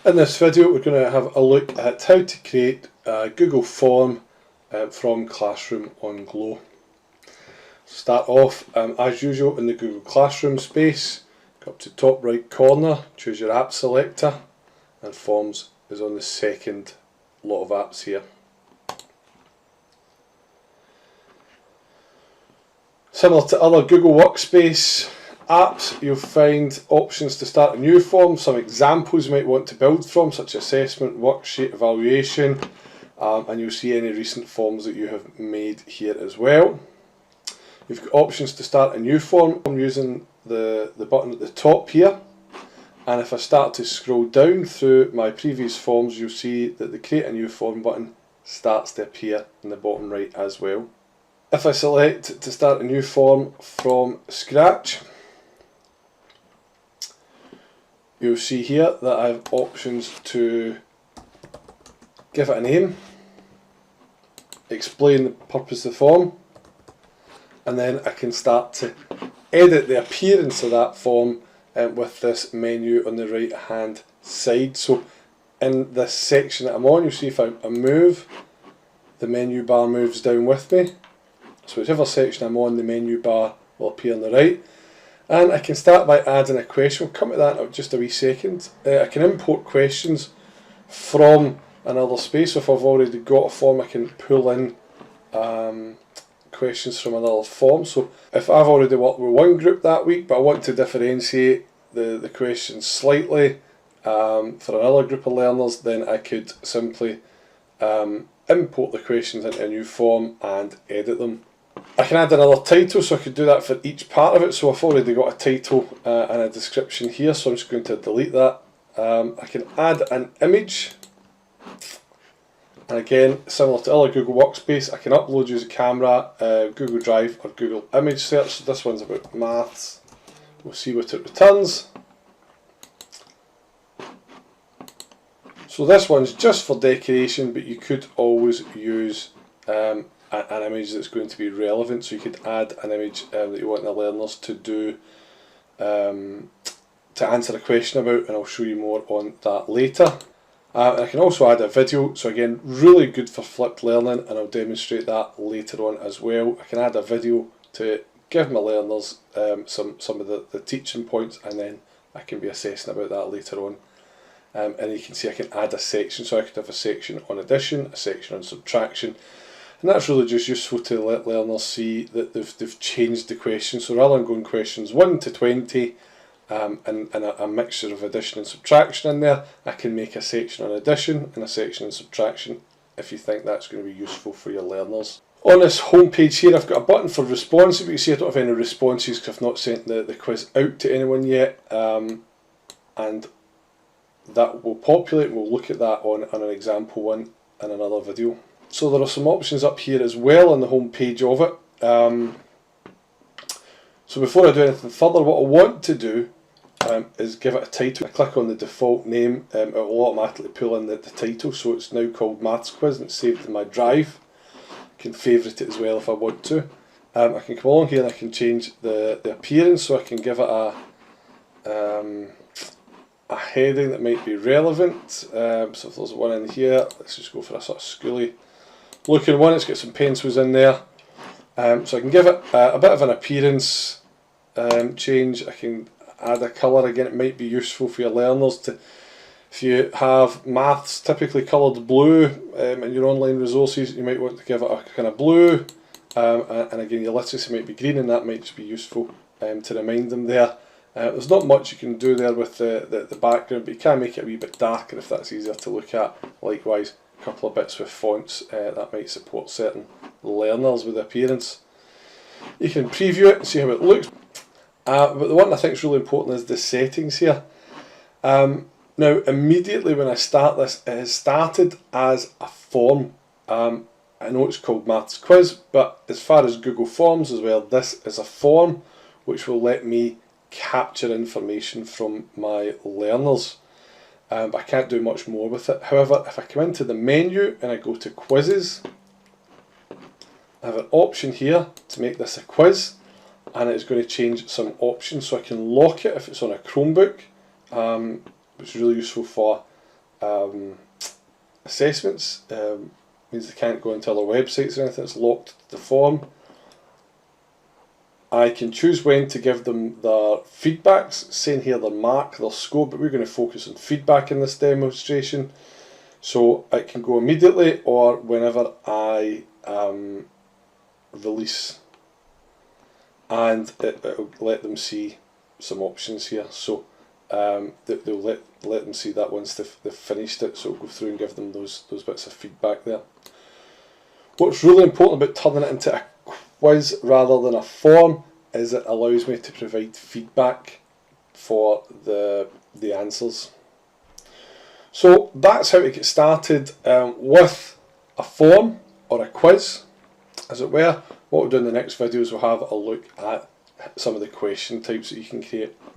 In this video we're going to have a look at how to create a Google form from Classroom on Glow. Start off as usual in the Google Classroom space, go up to top right corner, choose your app selector, and Forms is on the second lot of apps here. Similar to other Google Workspace apps, you'll find options to start a new form, some examples you might want to build from, such as assessment, worksheet, evaluation, and you'll see any recent forms that you have made here as well. You've got options to start a new form using the button at the top here, and if I start to scroll down through my previous forms, you'll see that the create a new form button starts to appear in the bottom right as well. If I select to start a new form from scratch, you'll see here that I have options to give it a name, explain the purpose of the form, and then I can start to edit the appearance of that form with this menu on the right hand side. So in this section that I'm on, you'll see if I move, the menu bar moves down with me. So whichever section I'm on, the menu bar will appear on the right. And I can start by adding a question. We'll come to that in just a wee second. I can import questions from another space. So if I've already got a form, I can pull in questions from another form. So if I've already worked with one group that week, but I want to differentiate the questions slightly for another group of learners, then I could simply import the questions into a new form and edit them. I can add another title, so I could do that for each part of it. So I've already got a title and a description here, so I'm just going to delete that. I can add an image, and again, similar to other Google Workspace, I can upload using camera, Google Drive or Google Image Search. So this one's about maths. We'll see what it returns. So this one's just for decoration, but you could always use an image that's going to be relevant. So you could add an image that you want the learners to do to answer a question about, and I'll show you more on that later. And I can also add a video, so again, really good for flipped learning, and I'll demonstrate that later on as well. I can add a video to give my learners some of the teaching points, and then I can be assessing about that later on. And you can see I can add a section, so I could have a section on addition, a section on subtraction, and that's really just useful to let learners see that they've changed the questions. So rather than going questions 1 to 20 and a mixture of addition and subtraction in there, I can make a section on addition and a section on subtraction if you think that's going to be useful for your learners. On this home page here, I've got a button for responsive. You can see I don't have any responses because I've not sent the quiz out to anyone yet, and that will populate. We'll look at that on an example one in another video. So there are some options up here as well on the home page of it. So before I do anything further, what I want to do is give it a title. I click on the default name, it will automatically pull in the title, so it's now called Maths Quiz and it's saved in my drive. I can favourite it as well if I want to. I can come along here and I can change the appearance, so I can give it a heading that might be relevant. So if there's one in here, let's just go for a sort of schooly looking one. It's got some pencils in there, so I can give it a bit of an appearance change. I can add a colour. Again, it might be useful for your learners to, if you have maths typically coloured blue in your online resources, you might want to give it a kind of blue, and again your literacy might be green, and that might just be useful to remind them there. There's not much you can do there with the background, but you can make it a wee bit darker if that's easier to look at. Likewise, a couple of bits with fonts that might support certain learners with appearance. You can preview it and see how it looks. But the one I think is really important is the settings here. Now immediately when I start this, it has started as a form. I know it's called Maths Quiz, but as far as Google Forms as well, this is a form which will let me capture information from my learners. But I can't do much more with it. However, if I come into the menu and I go to quizzes, I have an option here to make this a quiz, and it's going to change some options, so I can lock it if it's on a Chromebook, which is really useful for assessments. Means they can't go into other websites or anything. It's locked to the form. I can choose when to give them their feedbacks, saying here their mark, their score, but we're going to focus on feedback in this demonstration. So it can go immediately or whenever I release, and it'll let them see some options here. So they'll let them see that once they've finished it, so we'll go through and give them those bits of feedback there. What's really important about turning it into a quiz rather than a form is it allows me to provide feedback for the answers. So that's how to get started with a form or a quiz, as it were. What we'll do in the next video is we'll have a look at some of the question types that you can create.